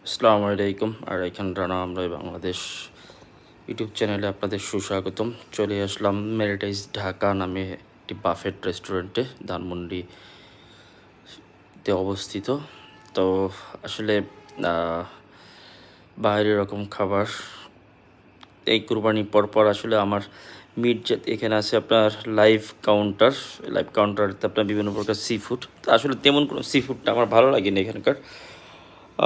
আসসালামু আলাইকুম। আর এখানে রানা আমরা বাংলাদেশ ইউটিউব চ্যানেলে আপনাদের সুস্বাগতম। চলে আসলাম মেরিটাইজ ঢাকা নামে একটি বাফেট রেস্টুরেন্টে, ধানমন্ডিতে অবস্থিত। তো আসলে বাইরের রকম খাবার এই কুরবানি পরপর আসলে আমার মিট এখানে আছে আপনার লাইভ কাউন্টারতে আপনার বিভিন্ন প্রকার সি ফুড। তো আসলে তেমন কোনো সি ফুডটা আমার ভালো লাগেনি এখানকার।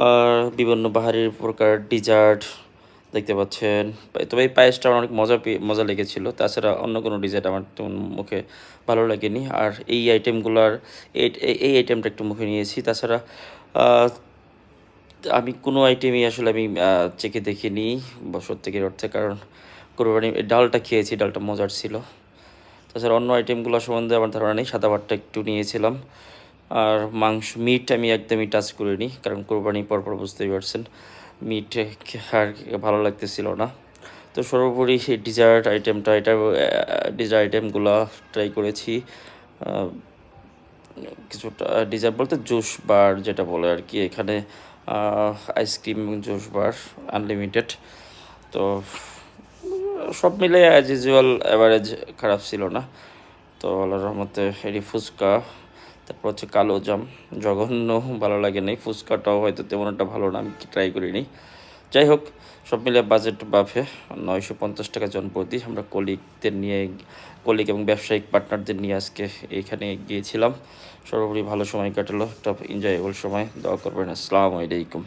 আর বিভিন্ন বাহারি প্রকার ডিজার্ট দেখতে পাচ্ছেন। তবে এই পায়েসটা আমার অনেক মজা লেগেছিল। তাছাড়া অন্য কোনো ডিজার্ট আমার তেমন মুখে ভালো লাগেনি। আর এই আইটেমগুলার এই আইটেমটা একটু মুখে নিয়েছি। তাছাড়া আহ, আমি কোনো আইটেমই আসলে আমি চেখে দেখিনি সত্যিকার অর্থে, কারণ কোরবানি ডালটা খেয়েছি, ডালটা মজার ছিল। তাছাড়া অন্য আইটেমগুলো সম্বন্ধে আমার ধারণা নেই। সাদা ভাতটা একটু নিয়েছিলাম। আর মিট আমি একদমই টাচ করিনি, কারণ কোরবানি পরপর বুঝতেই পারছেন মিট আর ভালো লাগতেছিল না। তো সর্বোপরি সেই ডিজার্ট আইটেমগুলো ট্রাই করেছি। কিছুটা ডিজার্ট বলতে জুস বার যেটা বলে আর কি, এখানে আইসক্রিম এবং জুস বার আনলিমিটেড। তো সব মিলে অ্যাজ ইউজুয়াল অ্যাভারেজ, খারাপ ছিল না। তো আল্লাহর রহমতে এটি ফুচকা, তারপর হচ্ছে কালো জাম, জঘন্য, ভালো লাগে নাই। ফুচকাটাও হয়তো তেমন একটা ভালো না, আমি ট্রাই করিনি। যাই হোক, সব মিলে বাজেট বাফে 950 টাকা জনপ্রতি। আমরা কলিগ এবং ব্যবসায়িক পার্টনারদের নিয়ে আজকে এইখানে গিয়েছিলাম। সর্বোপরি ভালো সময় কাটালো, একটা এনজয়েবল সময়। দোয়া করবেন। আসসালামু আলাইকুম।